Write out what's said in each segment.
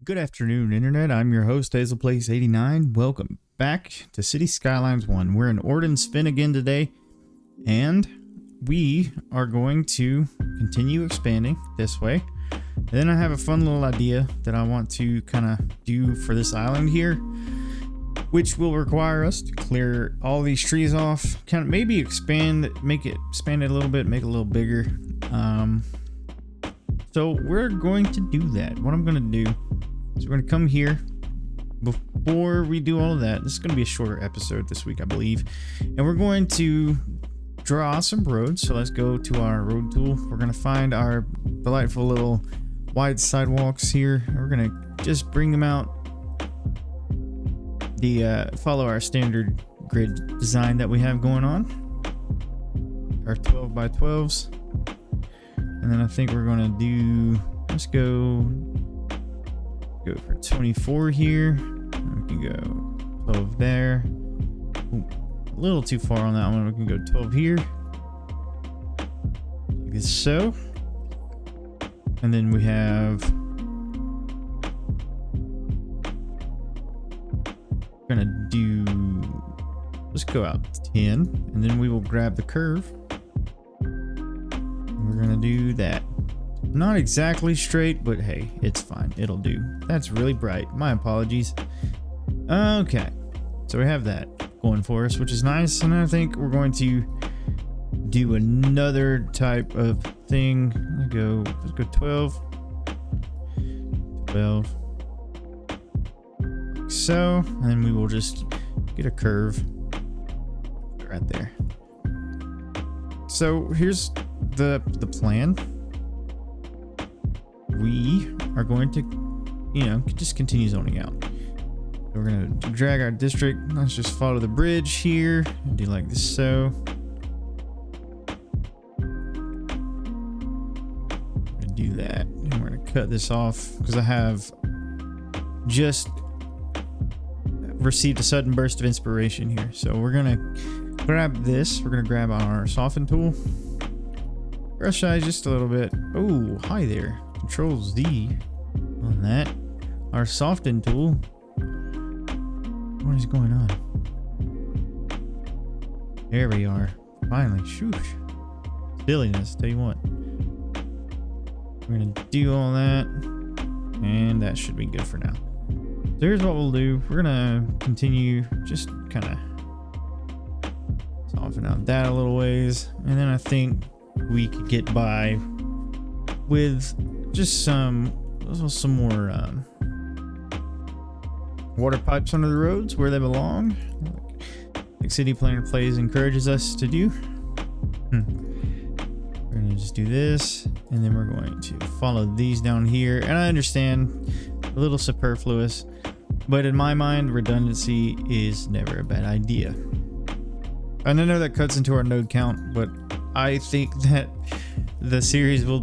Good afternoon, Internet. I'm your host, HazelPlace89. Welcome back to City Skylines 1. We're in Orden Spin again today, and we are going to continue expanding this way. And then I have a fun little idea that I want to kind of do for this island here, which will require us to clear all these trees off, kind of maybe expand it a little bit, make it a little bigger. So we're going to do that. What I'm going to do is we're going to come here. Before we do all of that, this is going to be a shorter episode this week, I believe. And we're going to draw some roads. So let's go to our road tool. We're going to find our delightful little wide sidewalks here. We're going to just bring them out. Follow our standard grid design that we have going on. Our 12 by 12s. And then I think we're going to do, let's go for 24 here. We can go 12 there. Ooh, a little too far on that one. We can go 12 here. Like this, so. And then we have, we're going to do, let's go out to 10. And then we will grab the curve. We're gonna do that. Not exactly straight, but hey, it's fine. It'll do. That's really bright. My apologies. Okay, so we have that going for us, which is nice. And I think we're going to do another type of thing. Let's go 12. 12. Like so, and we will just get a curve right there. So here's the plan. We are going to, just continue zoning out. We're going to drag our district. Let's just follow the bridge here and do like this, so. We're going to do that. And we're going to cut this off because I have just received a sudden burst of inspiration here. So we're going to grab this. We're going to grab our soften tool. Brush size just a little bit. Oh, hi there. Control Z on that. Our soften tool. What is going on? There we are. Finally. Shoosh. Silliness, tell you what. We're going to do all that. And that should be good for now. So here's what we'll do. We're going to continue just kind of soften out that a little ways. And then I think we could get by with just some more water pipes under the roads where they belong, like City Planner Plays encourages us to do. We're gonna just do this, and then we're going to follow these down here. And I understand a little superfluous, but in my mind, redundancy is never a bad idea. And I know that cuts into our node count, but I think that the series will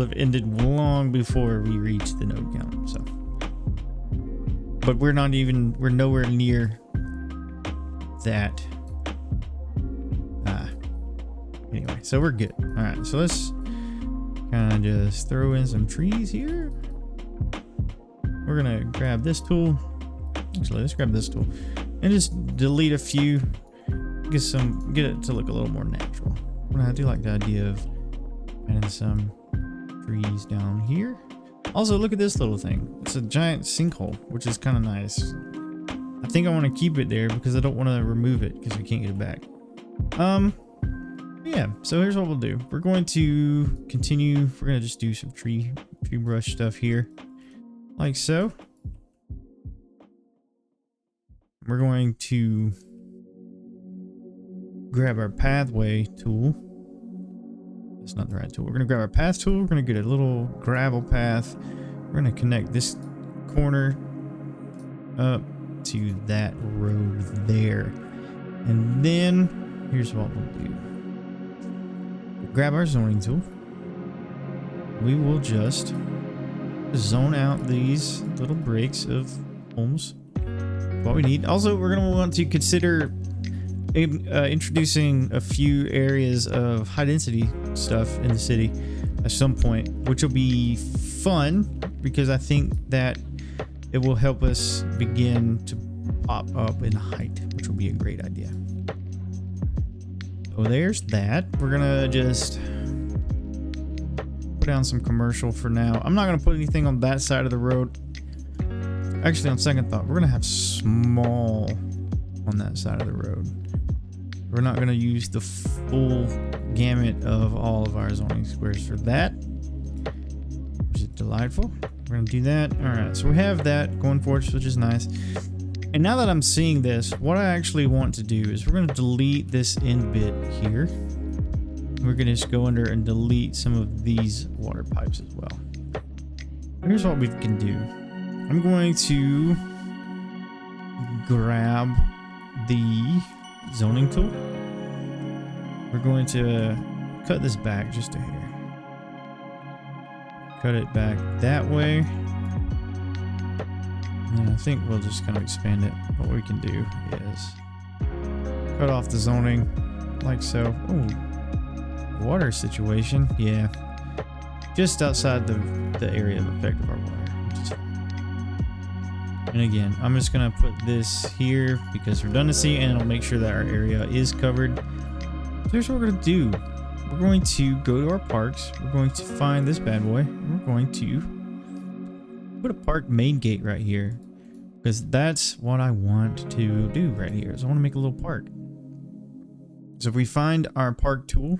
have ended long before we reach the node count. So, but we're nowhere near that. Anyway, so we're good. All right, so let's kind of just throw in some trees here. We're gonna grab this tool. Actually, let's grab this tool and just delete a few. Get it to look a little more natural. I do like the idea of adding some trees down here. Also, look at this little thing. It's a giant sinkhole, which is kind of nice. I think I want to keep it there because I don't want to remove it because we can't get it back. Yeah, so here's what we'll do. We're going to continue. We're going to just do some tree brush stuff here. Like so. We're going to grab our pathway tool. That's not the right tool. We're going to grab our path tool. We're going to get a little gravel path. We're going to connect this corner up to that road there. And then here's what we'll do. Grab our zoning tool. We will just zone out these little breaks of homes. What we need. Also, we're going to want to consider introducing a few areas of high density stuff in the city. at some point, which will be fun because I think that it will help us begin to pop up in height, which will be a great idea. So there's that. We're gonna just put down some commercial for now. I'm not gonna put anything on that side of the road. Actually, on second thought, we're gonna have small on that side of the road. We're not gonna use the full gamut of all of our zoning squares for that, which is delightful. We're gonna do that. All right, so we have that going for us, which is nice. And now that I'm seeing this, what I actually want to do is we're gonna delete this end bit here. We're gonna just go under and delete some of these water pipes as well. Here's what we can do. I'm going to grab the zoning tool. We're going to cut this back just a hair. Cut it back that way. And I think we'll just kind of expand it. What we can do is cut off the zoning like so. Oh, water situation. Yeah. Just outside the area of effect of our water. Which is fine. And again, I'm just going to put this here because redundancy, and it'll make sure that our area is covered. So here's what we're going to do. We're going to go to our parks. We're going to find this bad boy. And we're going to put a park main gate right here because that's what I want to do right here. So I want to make a little park. So if we find our park tool,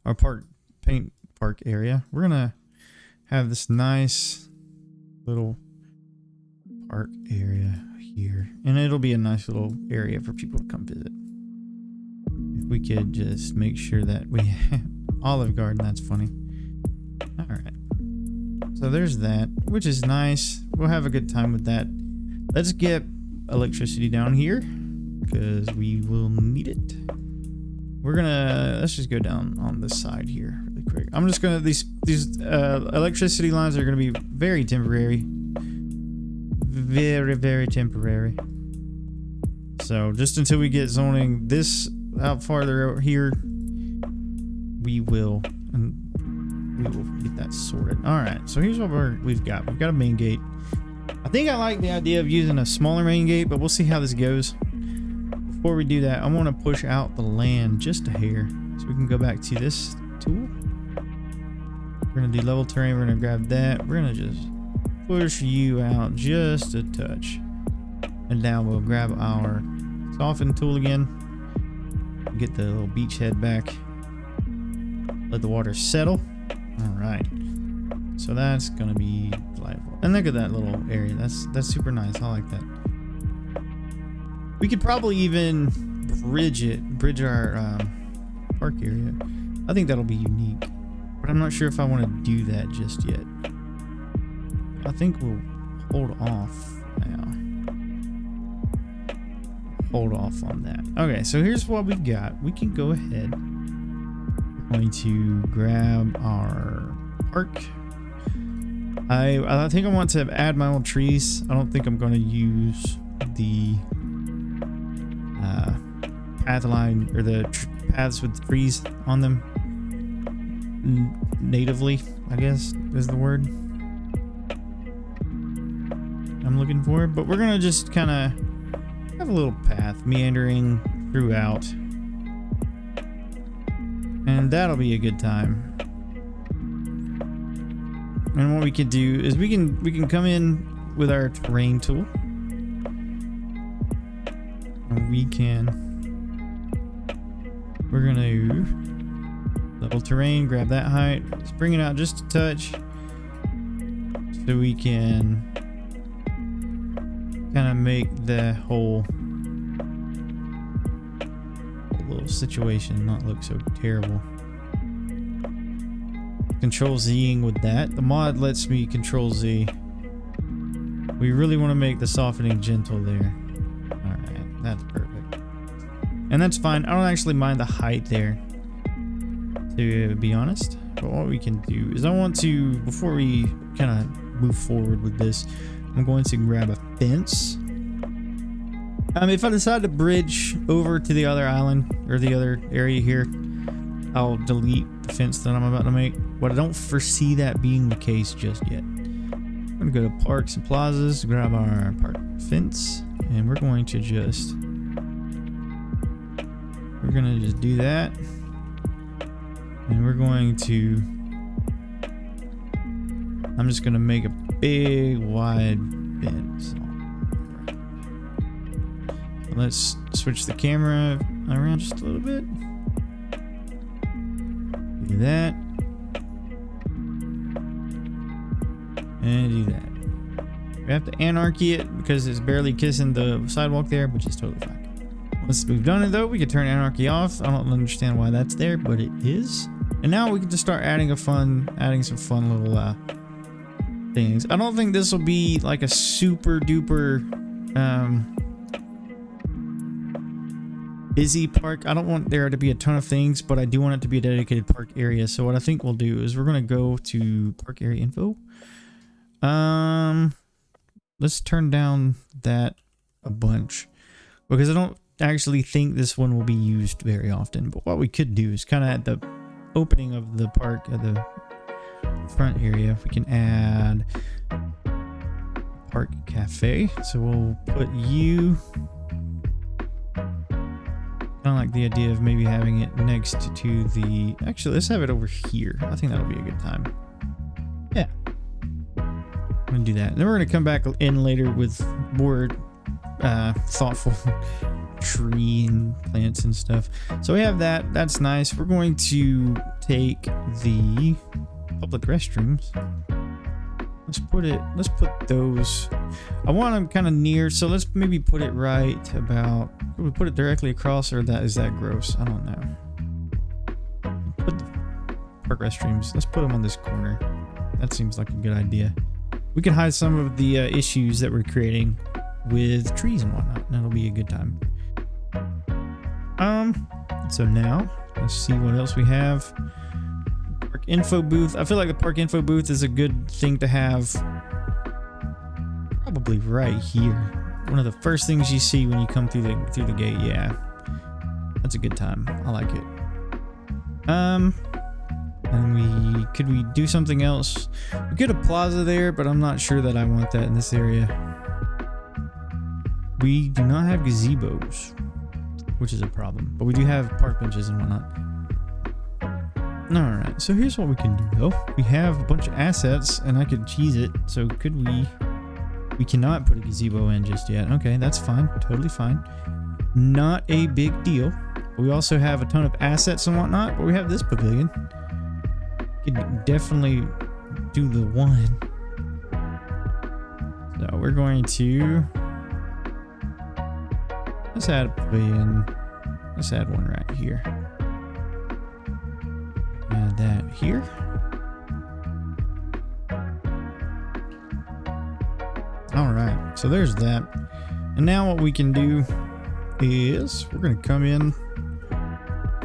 our paint park area, we're going to have this nice little park area here, and it'll be a nice little area for people to come visit. If we could just make sure that we have Olive Garden, that's funny. All right, so there's that, which is nice. We'll have a good time with that. Let's get electricity down here because we will need it. Let's just go down on this side here really quick. I'm just gonna, these electricity lines are gonna be very temporary. Very, very temporary. So just until we get zoning this out farther out here, we will get that sorted. All right, so here's what we've got. We've got a main gate. I think I like the idea of using a smaller main gate, but we'll see how this goes. Before we do that, I want to push out the land just a hair so we can go back to this tool. We're gonna do level terrain. We're gonna grab that. We're gonna just push you out just a touch, and now we'll grab our soften tool again, get the little beachhead back, let the water settle. All right, so that's gonna be delightful. And look at that little area. That's super nice. I like that. We could probably even bridge our park area. I think that'll be unique, but I'm not sure if I want to do that just yet. I think we'll hold off now. Hold off on that. Okay, so here's what we've got. We can go ahead. We're going to grab our park. I think I want to add my own trees. I don't think I'm going to use the path line or the paths with trees on them natively, I guess is the word I'm looking for, but we're gonna just kind of have a little path meandering throughout, and that'll be a good time. And what we can do is we can come in with our terrain tool, and we're gonna level terrain, grab that height, let's bring it out just a touch so we can kind of make the whole little situation not look so terrible. Control Zing with that. The mod lets me Control Z. We really want to make the softening gentle there. Alright, that's perfect. And that's fine. I don't actually mind the height there, to be honest. But what we can do is I want to, before we kind of move forward with this, I'm going to grab a fence. If I decide to bridge over to the other island or the other area here, I'll delete the fence that I'm about to make. but I don't foresee that being the case just yet. We're gonna go to parks and plazas, grab our park fence, and we're gonna just do that, and we're going to, I'm just gonna make a big wide fence. Let's switch the camera around just a little bit. Do that. And do that. We have to anarchy it because it's barely kissing the sidewalk there, which is totally fine. Once we've done it though, we can turn anarchy off. I don't understand why that's there, but it is. And now we can just start adding some fun little things. I don't think this will be like a super duper busy park. I don't want there to be a ton of things, but I do want it to be a dedicated park area. So what I think we'll do is we're gonna go to park area info. Let's turn down that a bunch because I don't actually think this one will be used very often. But what we could do is kind of at the opening of the park at the front area, we can add park cafe. So we'll put you. I like the idea of maybe having it next to the, actually let's have it over here. I think that'll be a good time. Yeah, I'm gonna do that. And then we're gonna come back in later with more thoughtful tree and plants and stuff. So we have that. That's nice. We're going to take the public restrooms. Let's put those, I want them kind of near, so let's maybe put it right about, we put it directly across, or is that gross? I don't know. Put the park restrooms, let's put them on this corner. That seems like a good idea. We can hide some of the issues that we're creating with trees and whatnot, and that'll be a good time. So now let's see what else we have. Park info booth. I feel like the park info booth is a good thing to have probably right here. One of the first things you see when you come through the gate. Yeah, that's a good time. I like it. And could we do something else? We could have plaza there, but I'm not sure that I want that in this area. We do not have gazebos, which is a problem, but we do have park benches and whatnot. Alright, so here's what we can do though. We have a bunch of assets and I could cheese it. So could we cannot put a gazebo in just yet. Okay, that's fine. Totally fine. Not a big deal. We also have a ton of assets and whatnot, but we have this pavilion. Could definitely do the one. So we're going to, let's add a pavilion. Let's add one right here. Add that here. All right, so there's that. And now what we can do is we're gonna come in.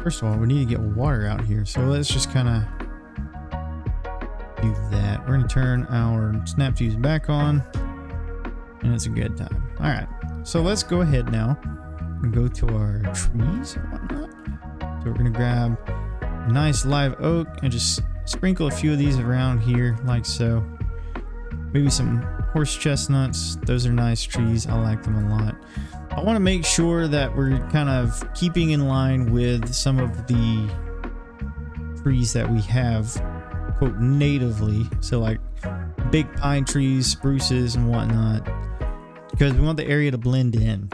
First of all, we need to get water out here. So let's just kind of do that. We're gonna turn our snap fuse back on and it's a good time. All right, so let's go ahead now and go to our trees and whatnot. So we're gonna grab a nice live oak and just sprinkle a few of these around here like so. Maybe some horse chestnuts. Those are nice trees. I like them a lot. I want to make sure that we're kind of keeping in line with some of the trees that we have, quote, natively. So like big pine trees, spruces and whatnot, because we want the area to blend in,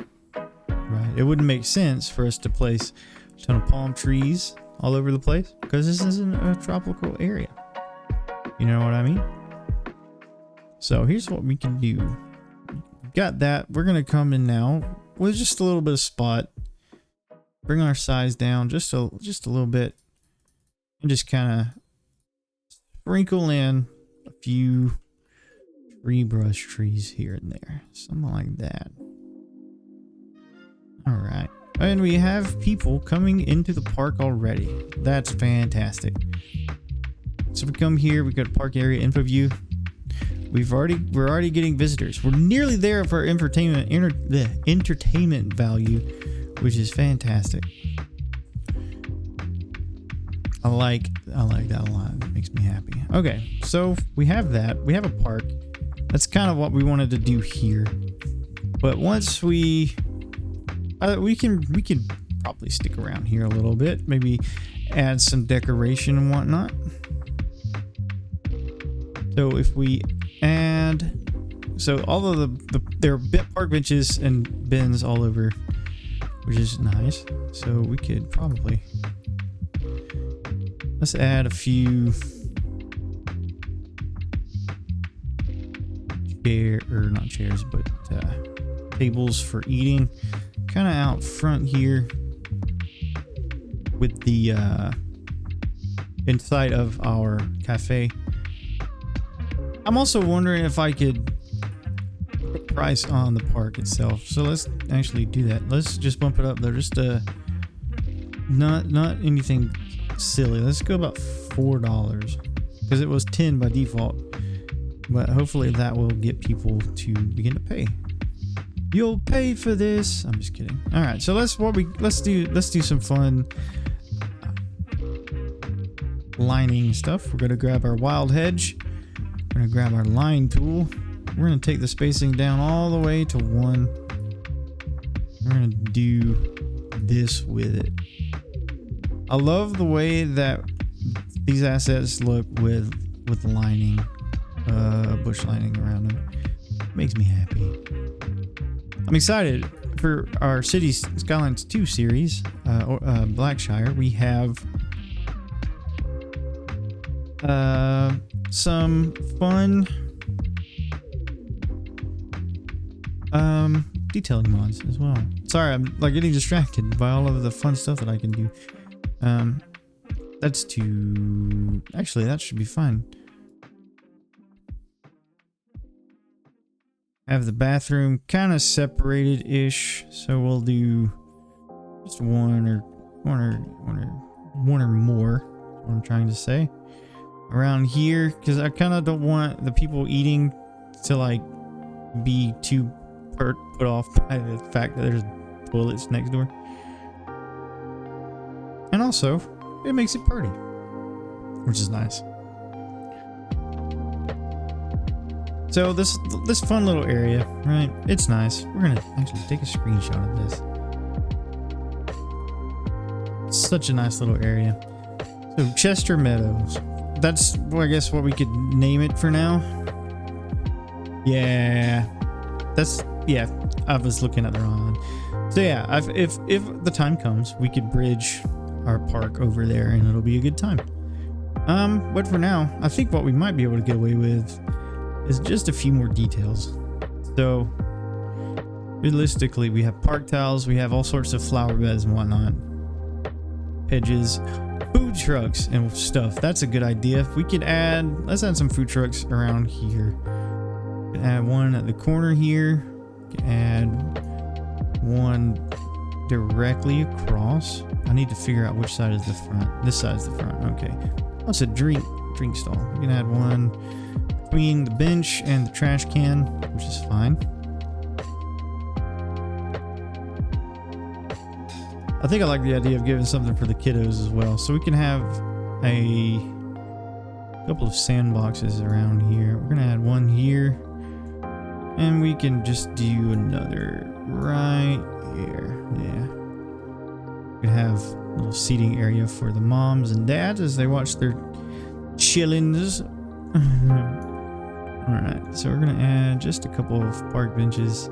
right? It wouldn't make sense for us to place a ton of palm trees all over the place because this isn't a tropical area. You know what I mean? So here's what we can do. Got that. We're gonna come in now with just a little bit of spot. Bring our size down just a little bit, and just kind of sprinkle in a few tree brush trees here and there, something like that. All right, and we have people coming into the park already. That's fantastic. So we come here. We got park area info view. We're already getting visitors. We're nearly there for our entertainment value, which is fantastic. I like that a lot. It makes me happy. Okay, so we have that. We have a park. That's kind of what we wanted to do here. But once we can probably stick around here a little bit. Maybe add some decoration and whatnot. So if we add, so all of there are park benches and bins all over, which is nice. So we could probably, let's add a few not chairs, but tables for eating, kind of out front here with the inside of our cafe. I'm also wondering if I could put price on the park itself. So let's actually do that. Let's just bump it up there. Just not anything silly. Let's go about $4 because it was 10 by default. But hopefully that will get people to begin to pay. You'll pay for this. I'm just kidding. All right, so let's do some fun lining stuff. We're gonna grab our wild hedge. We're gonna grab our line tool. We're gonna take the spacing down all the way to 1. We're gonna do this with it. I love the way that these assets look with lining, bush lining around them. It makes me happy. I'm excited for our Cities Skylines 2 series, Blackshire. We have some fun detailing mods as well. Sorry, I'm like getting distracted by all of the fun stuff that I can do. Actually, that should be fine. Have the bathroom kind of separated-ish, so we'll do just one or more. What I'm trying to say around here, because I kind of don't want the people eating to like be too put off by the fact that there's toilets next door, and also it makes it pretty, which is nice. So this fun little area, right? It's nice. We're gonna actually take a screenshot of this. Such a nice little area. So Chester Meadows. That's, well, I guess what we could name it for now. Yeah, I was looking at the wrong one. So yeah, if the time comes, we could bridge our park over there, and it'll be a good time. But for now, I think what we might be able to get away with is just a few more details. So realistically, we have park tiles, we have all sorts of flower beds and whatnot, hedges, food trucks and stuff. That's a good idea. If we could let's add some food trucks around here. We can add one at the corner here. We can add one directly across. I need to figure out which side is the front. This side is the front. Okay. Oh, it's a drink stall. We can add one between the bench and the trash can, which is fine. I think I like the idea of giving something for the kiddos as well. So we can have a couple of sandboxes around here. We're gonna add one here, and we can just do another right here. Yeah. We can have a little seating area for the moms and dads as they watch their chillins. Alright, so we're gonna add just a couple of park benches.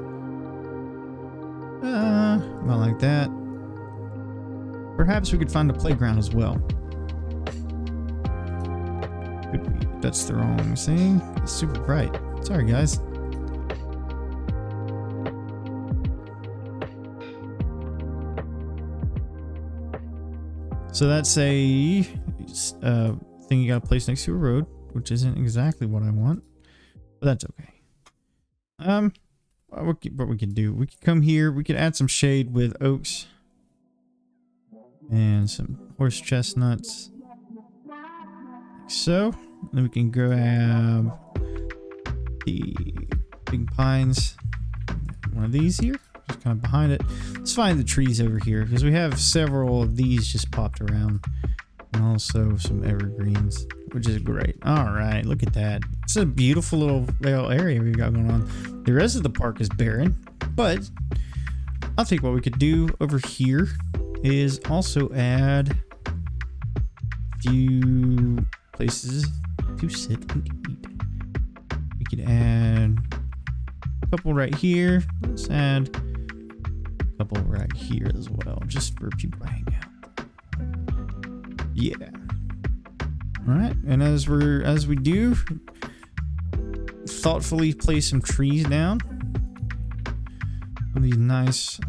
About like that. Perhaps we could find a playground as well. Could be. That's the wrong thing. It's super bright. Sorry, guys. So that's a thing you gotta place next to a road, which isn't exactly what I want, but that's okay. What we can do, we can come here, we can add some shade with oaks and some horse chestnuts, like so. Then we can grab the big pines, one of these here, just kind of behind it. Let's find the trees over here because we have several of these just popped around. and also some evergreens, which is great. All right, look at that. It's a beautiful little area we've got going on. The rest of the park is barren, but I think what we could do over here is also add a few places to sit and eat. We could add a couple right here. Let's add a couple right here as well, just for people to hang out. Yeah. All right, and as we do, thoughtfully place some trees down. These nice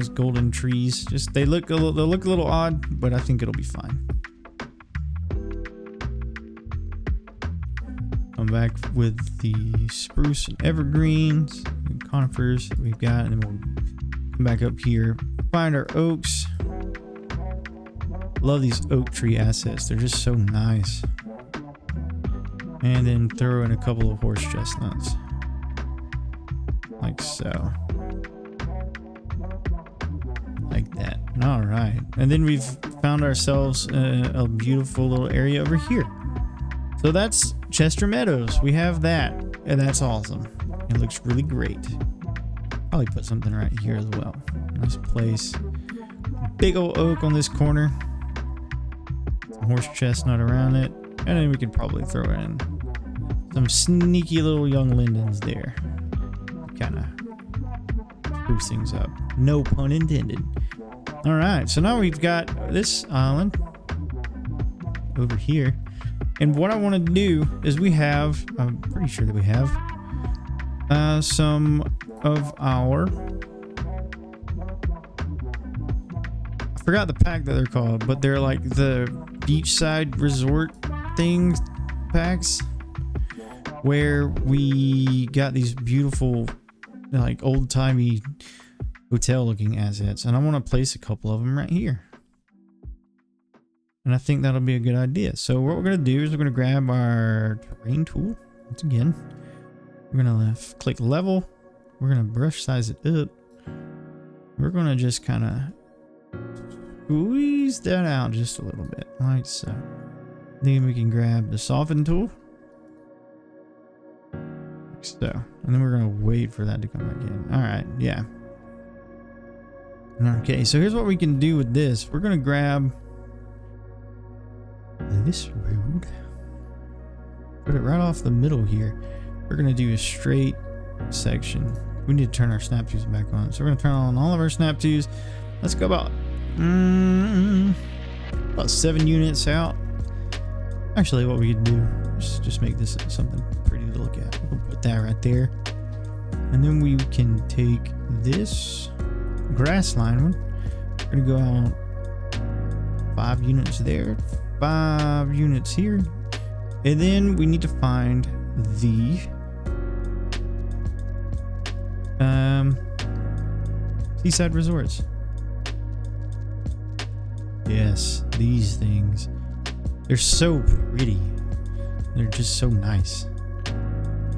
golden trees. Just they'll look a little odd, but I think it'll be fine. Come back with the spruce and evergreens and conifers that we've got, and then we'll come back up here, find our oaks. Love these oak tree assets. They're just so nice. And then throw in a couple of horse chestnuts. Like so. Like that. All right. And then we've found ourselves a beautiful little area over here. So that's Chester Meadows. We have that. And that's awesome. It looks really great. Probably put something right here as well. Nice place. Big old oak on this corner. Some horse chestnut around it. And then we could probably throw in some sneaky little young lindens there. Kind of spruce things up. No pun intended. All right, so now we've got this island over here. And what I want to do is I'm pretty sure that we have some of our, I forgot the pack that they're called, but they're like the beachside resort things packs, where we got these beautiful, like old-timey hotel-looking assets, and I want to place a couple of them right here. And I think that'll be a good idea. So what we're going to do is we're going to grab our terrain tool. Once again, we're going to click level. We're going to brush size it up. We're going to just kind of squeeze that out just a little bit, like so. Then we can grab the soften tool. Like so. And then we're going to wait for that to come back in. All right, yeah. Okay, so here's what we can do with this. We're going to grab this road, put it right off the middle here. We're going to do a straight section. We need to turn our snap tubes back on. So we're going to turn on all of our snap tubes. Let's go about 7 units out. Actually, what we can do is just make this something pretty to look at. We'll put that right there. And then we can take this grass line one. We're going to go out 5 units there, 5 units here. And then we need to find the seaside resorts. Yes, these things. They're so pretty. They're just so nice.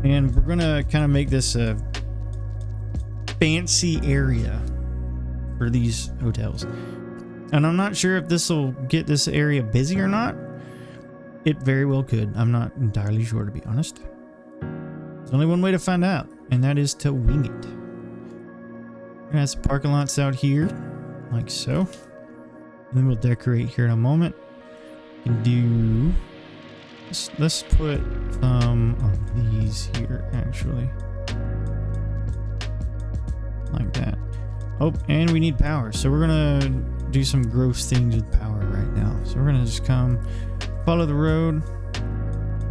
And we're gonna kind of make this a fancy area for these hotels. And I'm not sure if this will get this area busy or not. It very well could. I'm not entirely sure, to be honest. There's only one way to find out, and that is to wing it. We're gonna have some parking lots out here, like so. And then we'll decorate here in a moment. We can do... Let's put some of these here, actually. Like that. Oh, and we need power. So we're gonna do some gross things with power right now. So we're gonna just come follow the road.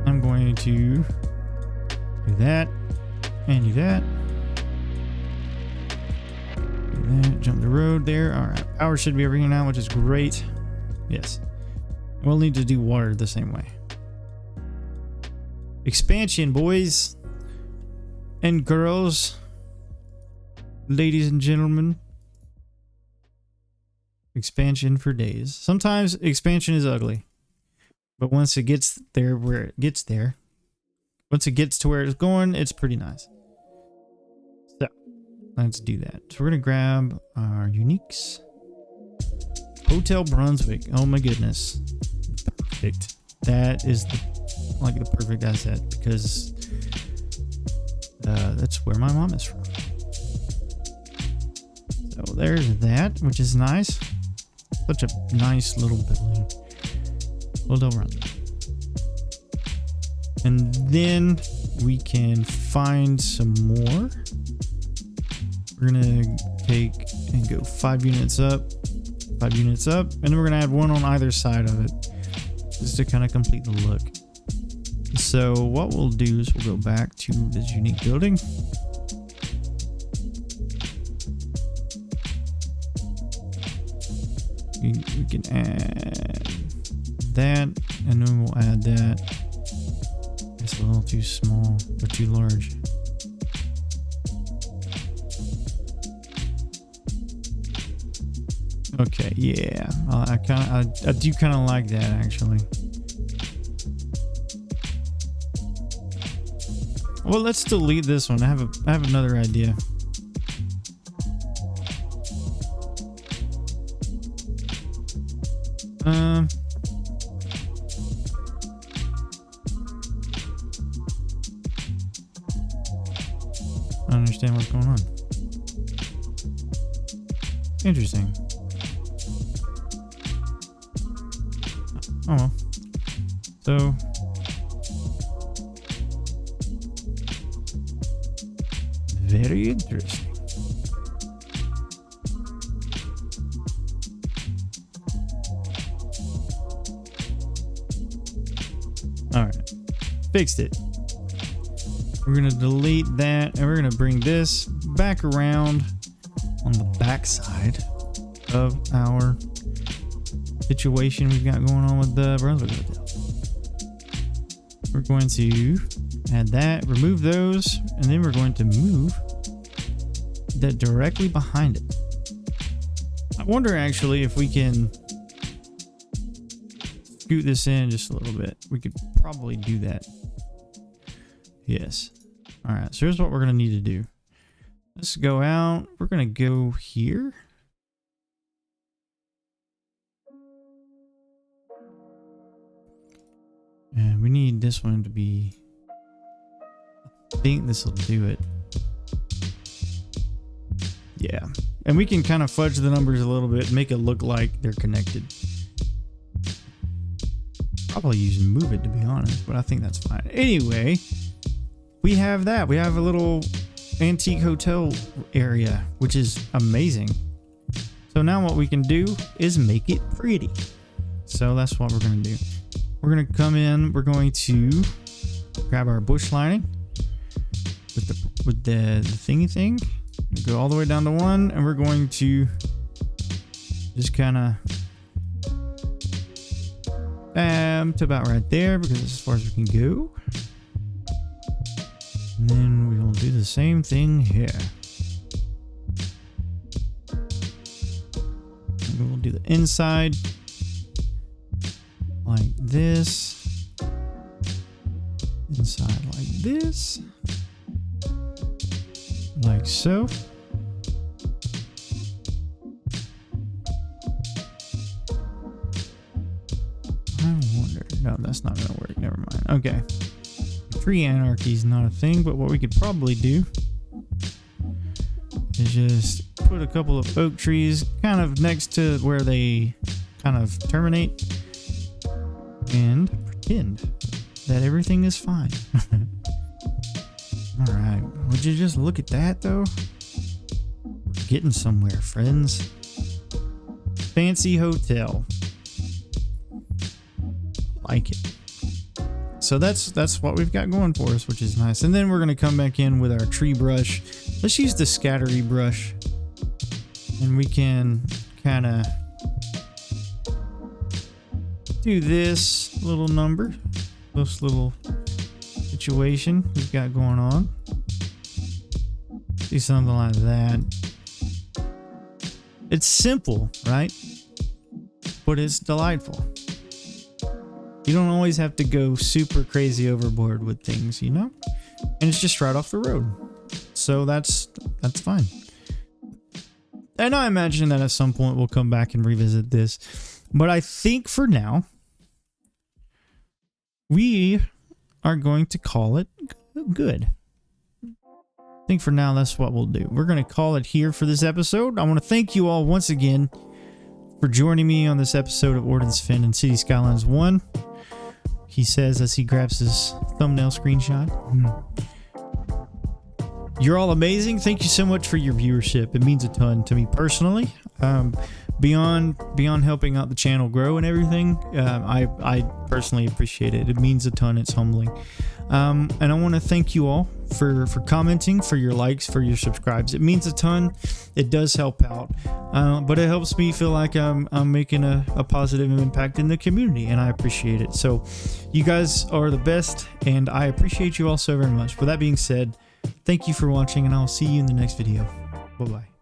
I'm going to do that and do that. Do that, jump the road there. All right, power should be over here now, which is great. Yes. We'll need to do water the same way. Expansion, boys and girls, ladies and gentlemen. Expansion for days. Sometimes expansion is ugly, but once it gets there where it gets there, once it gets to where it's going, it's pretty nice. So let's do that. So we're gonna grab our uniques. Hotel Brunswick. Oh my goodness, perfect. That is like the perfect asset because that's where my mom is from. So there's that, which is nice. Such a nice little building. Hold on. And then we can find some more. We're gonna take and go 5 units up, 5 units up, and then we're gonna add one on either side of it, just to kind of complete the look. So what we'll do is we'll go back to this unique building. We can add that, and then we'll add that. It's a little too small or too large. Okay, yeah, I do kind of like that actually. Well, let's delete this one. I have another idea. I don't understand what's going on. Interesting. Oh well. So very interesting. All right, fixed it. We're gonna delete that, and we're gonna bring this back around on the back side of our situation we've got going on with the Brunswick Hotel. We're going to add that, remove those, and then we're going to move that directly behind it. I wonder actually if we can scoot this in just a little bit. We could probably do that. Yes. All right, so here's what we're going to need to do. Let's go out. We're going to go here. And we need this one to be, I think this will do it. Yeah. And we can kind of fudge the numbers a little bit, make it look like they're connected. Probably use move it to be honest, but I think that's fine. Anyway, we have that. We have a little antique hotel area, which is amazing. So now what we can do is make it pretty. So that's what we're going to do. We're going to come in, we're going to grab our bush lining with the thingy thing. Go all the way down to 1, and we're going to just kind of to about right there because that's as far as we can go. And then we will do the same thing here. And we'll do the inside like this, inside like this, like so. I wonder, no, that's not gonna work, never mind. Okay, tree anarchy is not a thing, but what we could probably do is just put a couple of oak trees kind of next to where they kind of terminate and pretend that everything is fine. All right, would you just look at that though? We're getting somewhere, friends. Fancy hotel. Like it. So that's what we've got going for us, which is nice. And then we're gonna come back in with our tree brush. Let's use the scattery brush, and we can kind of do this little number, this little situation we've got going on. Do something like that. It's simple, right? But it's delightful. You don't always have to go super crazy overboard with things, you know? And it's just right off the road. So that's fine. And I imagine that at some point we'll come back and revisit this. But I think for now, we are going to call it good. I think for now, that's what we'll do. We're going to call it here for this episode. I want to thank you all once again for joining me on this episode of Orden's Fin and City Skylines 1. He says as he grabs his thumbnail screenshot. You're all amazing. Thank you so much for your viewership. It means a ton to me personally. Beyond helping out the channel grow and everything, I personally appreciate it. It means a ton. It's humbling. And I want to thank you all for commenting, for your likes, for your subscribes. It means a ton. It does help out, but it helps me feel like I'm making a positive impact in the community, and I appreciate it. So you guys are the best, and I appreciate you all so very much. With that being said, thank you for watching, and I'll see you in the next video. Bye-bye.